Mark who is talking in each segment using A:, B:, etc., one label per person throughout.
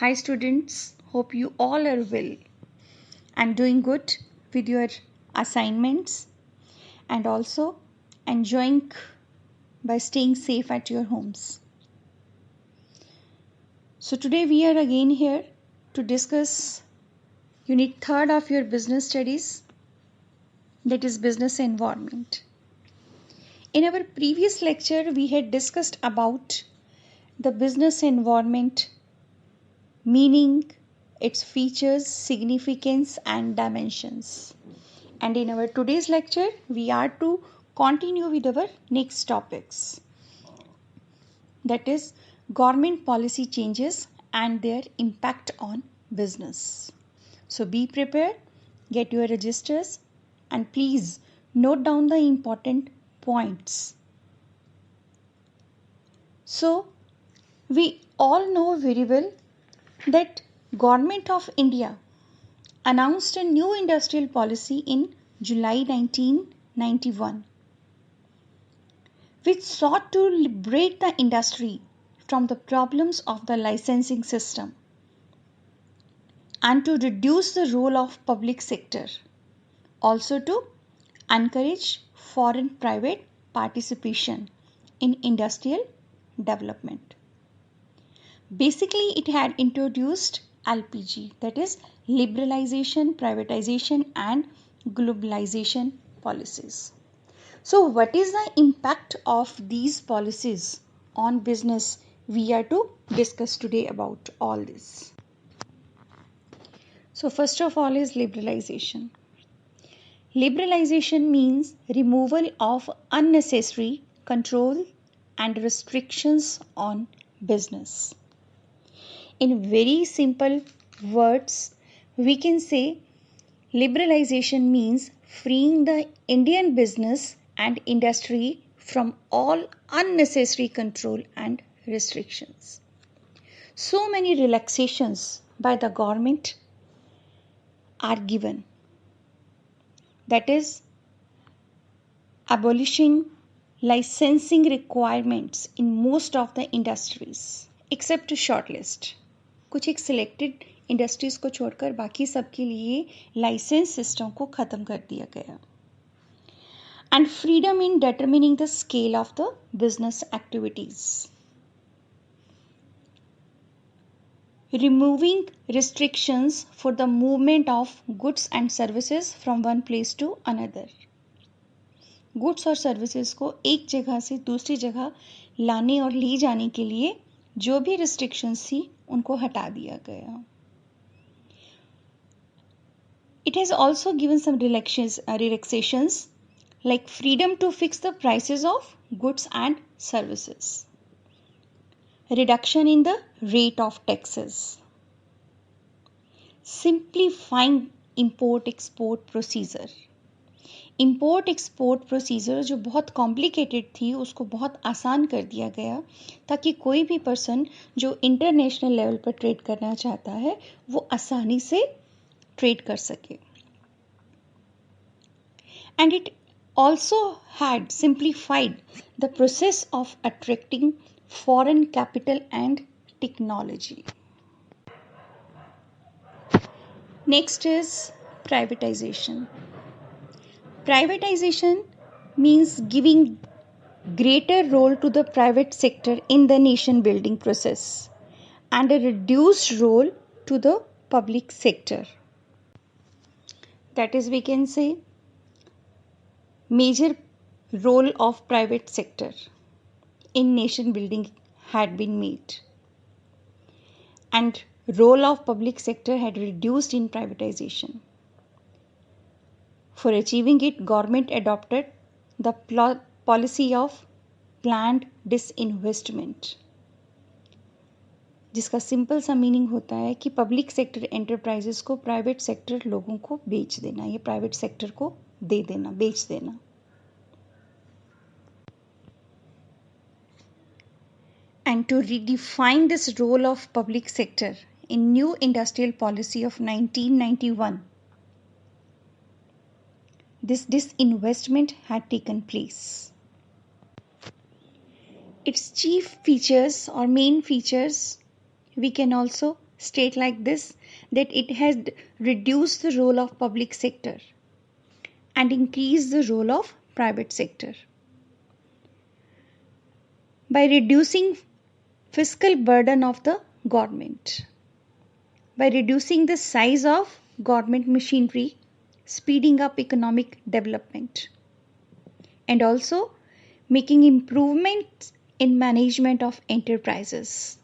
A: Hi students, hope you all are well and doing good with your assignments and also enjoying by staying safe at your homes. So today we are again here to discuss unit 3rd of your business studies, that is business environment. In our previous lecture we had discussed about the business environment, meaning, its features, significance and dimensions. And in our today's lecture, we are to continue with our next topics. That is government policy changes and their impact on business. So be prepared, get your registers and please note down the important points. So we all know very well that Government of India announced a new industrial policy in July 1991, which sought to liberate the industry from the problems of the licensing system and to reduce the role of public sector, also to encourage foreign private participation in industrial development. Basically, it had introduced LPG, that is liberalization, privatization and globalization policies. So what is the impact of these policies on business? We are to discuss today about all this. So first of all is liberalization. Liberalization means removal of unnecessary control and restrictions on business. In very simple words, we can say liberalization means freeing the Indian business and industry from all unnecessary control and restrictions. So many relaxations by the government are given. That is, abolishing licensing requirements in most of the industries except a short list. कुछ एक selected industries को छोड़कर बाकी सबके लिए licence system को खत्म कर दिया गया. And freedom in determining the scale of the business activities. Removing restrictions for the movement of goods and services from one place to another. Goods और services को एक जगह से दूसरी जगह लाने और ले जाने के लिए जो भी restrictions थी उनको हटा दिया गया. It has also given some relaxations like freedom to fix the prices of goods and services, reduction in the rate of taxes, simplifying import-export procedure. Import export procedure जो बहुत कॉम्प्लिकेटेड थी उसको बहुत आसान कर दिया गया ताकि कोई भी पर्सन जो इंटरनेशनल लेवल पर ट्रेड करना चाहता है वो आसानी से ट्रेड कर सके. And it also had simplified the process of attracting foreign capital and technology. Next is privatization. Privatization means giving greater role to the private sector in the nation building process and a reduced role to the public sector. That is, we can say, major role of private sector in nation building had been made and role of public sector had reduced in privatization. For achieving it, government adopted the policy of planned disinvestment, जिसका simple सा meaning होता है कि public sector enterprises को private sector लोगों को बेच देना, ये प्राइवेट सेक्टर को दे देना, बेच देना. And to redefine this role of public sector in new industrial policy of 1991, this disinvestment had taken place. Its chief features or main features we can also state like this, that it has reduced the role of public sector and increased the role of private sector. By reducing fiscal burden of the government, by reducing the size of government machinery, speeding up economic development, and also making improvements in management of enterprises,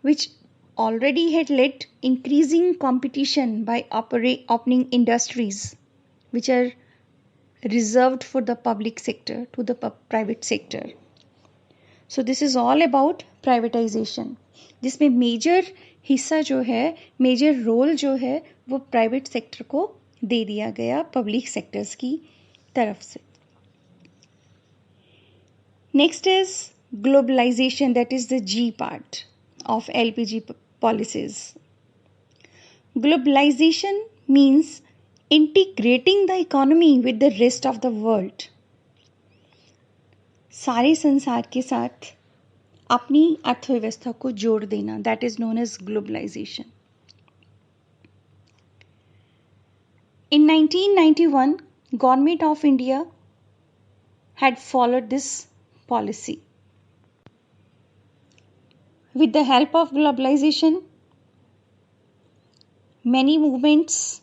A: which already had led increasing competition by opening industries which are reserved for the public sector to the private sector. So this is all about privatization, जिसमें major हिस्सा जो है, major role जो है, वो private sector को दे दिया गया पब्लिक सेक्टर्स की तरफ से. Next is globalization, that is the G part of LPG policies. Globalization means integrating the economy with the rest of the world. सारे संसार के साथ अपनी अर्थव्यवस्था को जोड़ देना, that is known as globalization. In 1991, Government of India had followed this policy. With the help of globalization, many movements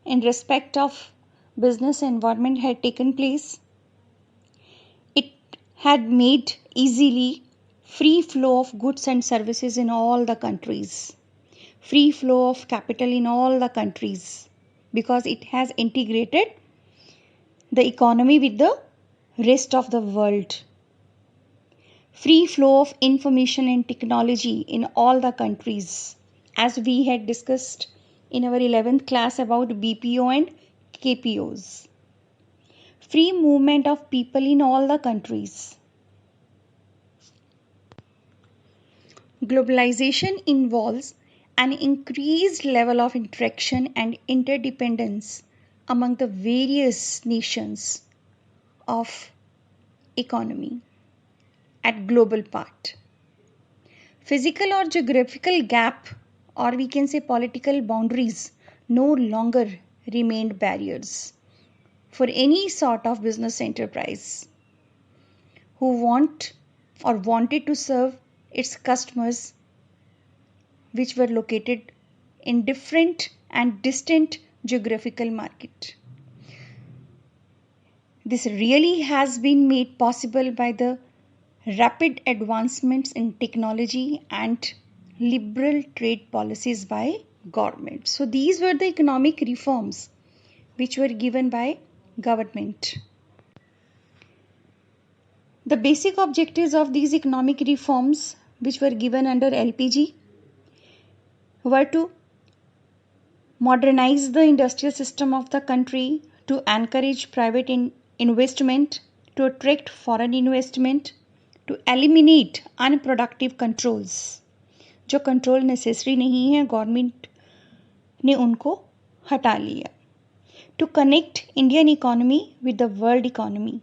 A: in respect of business environment had taken place. It had made easily free flow of goods and services in all the countries, free flow of capital in all the countries, because it has integrated the economy with the rest of the world. Free flow of information and technology in all the countries, as we had discussed in our 11th class about BPO and KPOs. Free movement of people in all the countries. Globalization involves an increased level of interaction and interdependence among the various nations of economy at global part. Physical or geographical gap, or we can say political boundaries, no longer remained barriers for any sort of business enterprise who wanted to serve its customers which were located in different and distant geographical market. This really has been made possible by the rapid advancements in technology and liberal trade policies by government. So these were the economic reforms which were given by government. The basic objectives of these economic reforms which were given under LPG were to modernize the industrial system of the country, to encourage private investment, to attract foreign investment, to eliminate unproductive controls. जो control necessary नहीं है, government ने उनको हटा लिया. To connect Indian economy with the world economy,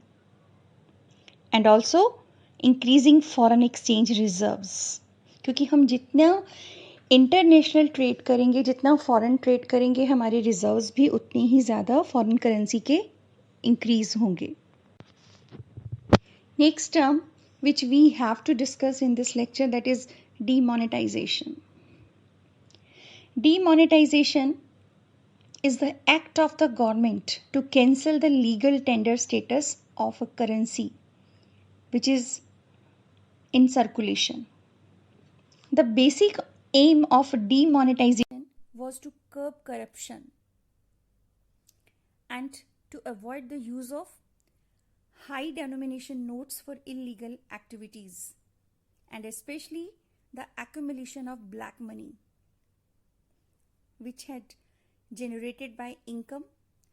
A: and also increasing foreign exchange reserves, क्योंकि हम जितना इंटरनेशनल ट्रेड करेंगे, जितना फॉरेन ट्रेड करेंगे, हमारे रिजर्व्स भी उतने ही ज़्यादा फॉरेन करेंसी के इंक्रीज होंगे. Next term which we have to discuss in this lecture, that is demonetization. Demonetization is the act of the government to cancel the legal tender status of a currency which is in circulation. The basic aim of demonetization was to curb corruption and to avoid the use of high denomination notes for illegal activities, and especially the accumulation of black money which had generated by income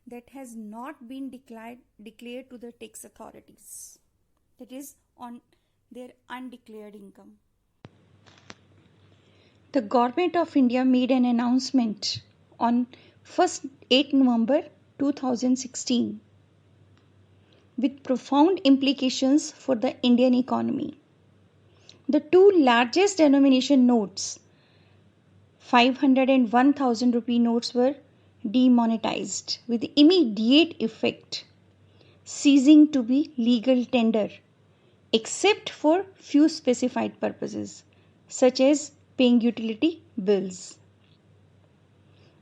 A: that has not been declared to the tax authorities, that is on their undeclared income. The Government of India made an announcement on 8 November 2016 with profound implications for the Indian economy. The two largest denomination notes 500 and 1000 rupee notes were demonetized with immediate effect, ceasing to be legal tender except for few specified purposes such as paying utility bills.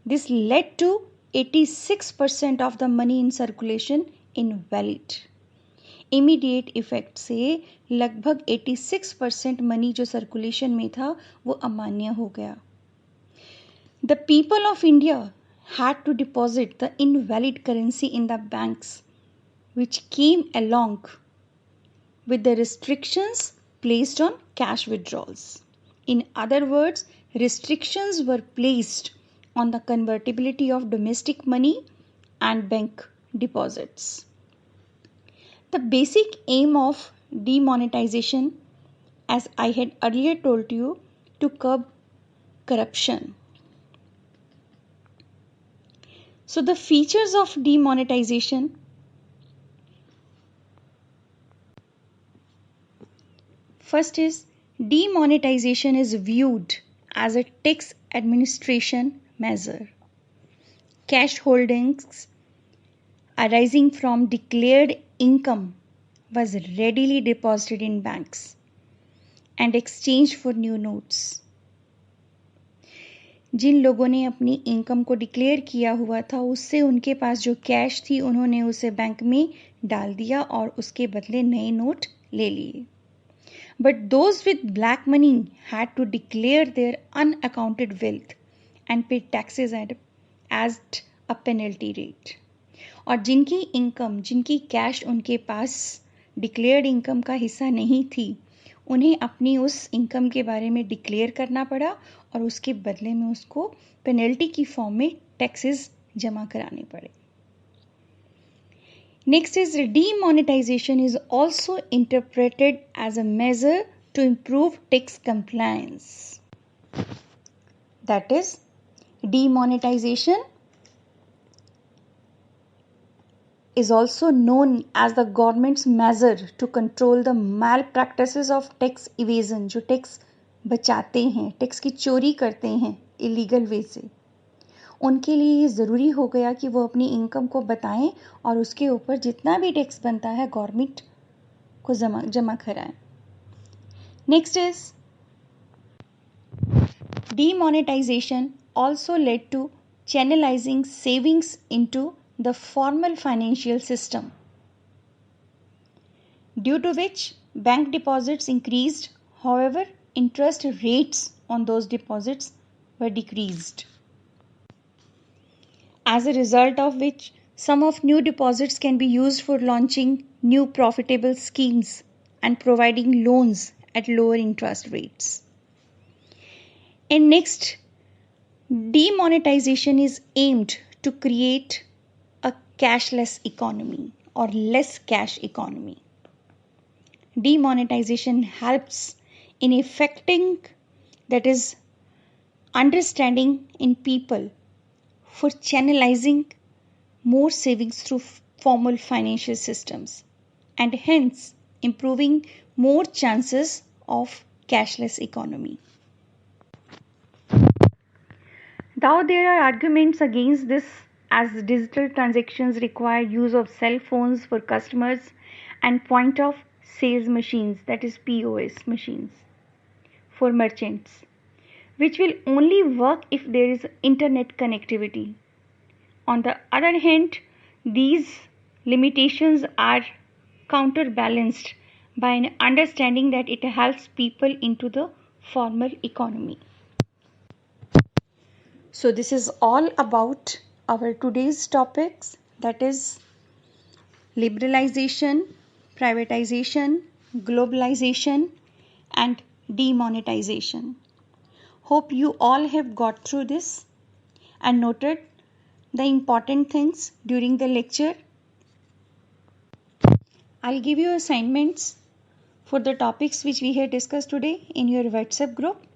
A: This led to 86% of the money in circulation invalid. Immediate effect से लगभग 86% money जो circulation में था वो अमान्य हो गया. The people of India had to deposit the invalid currency in the banks which came along with the restrictions placed on cash withdrawals. In other words, restrictions were placed on the convertibility of domestic money and bank deposits. The basic aim of demonetization, as I had earlier told you, to curb corruption. So the features of demonetization: first is demonetization is viewed as a tax administration measure. Cash holdings arising from declared income was readily deposited in banks and exchanged for new notes. जिन लोगों ने अपनी income को declare किया हुआ था उससे उनके पास जो कैश थी उन्होंने उसे बैंक में डाल दिया और उसके बदले नए नोट ले लिए. But those with black money had to declare their unaccounted wealth and pay taxes at a penalty rate. और जिनकी इनकम, जिनकी कैश उनके पास डिक्लेयर्ड इनकम का हिस्सा नहीं थी, उन्हें अपनी उस इनकम के बारे में डिक्लेयर करना पड़ा और उसके बदले में उसको पेनल्टी की फॉर्म में टैक्सेस जमा कराने पड़े. Next is demonetization is also interpreted as a measure to improve tax compliance. That is, demonetization is also known as the government's measure to control the malpractices of tax evasion. जो tax बचाते हैं, tax की चोरी करते हैं illegal वे से, उनके लिए ये ज़रूरी हो गया कि वो अपनी इनकम को बताएं और उसके ऊपर जितना भी टैक्स बनता है गवर्नमेंट को जमा कराएं. Next is demonetization also led to channelizing savings into the formal financial system, due to which bank deposits increased. However, interest rates on those deposits were decreased, as a result of which some of new deposits can be used for launching new profitable schemes and providing loans at lower interest rates. And next, demonetization is aimed to create a cashless economy or less cash economy. Demonetization helps in effecting, that is, understanding in people for channelizing more savings through formal financial systems and hence improving more chances of cashless economy. Though there are arguments against this, as digital transactions require use of cell phones for customers and point of sales machines, that is POS machines, for merchants, which will only work if there is internet connectivity. On the other hand, these limitations are counterbalanced by an understanding that it helps people into the formal economy. So this is all about our today's topics, that is liberalization, privatization, globalization and demonetization. Hope you all have got through this and noted the important things during the lecture. I'll give you assignments for the topics which we have discussed today in your WhatsApp group.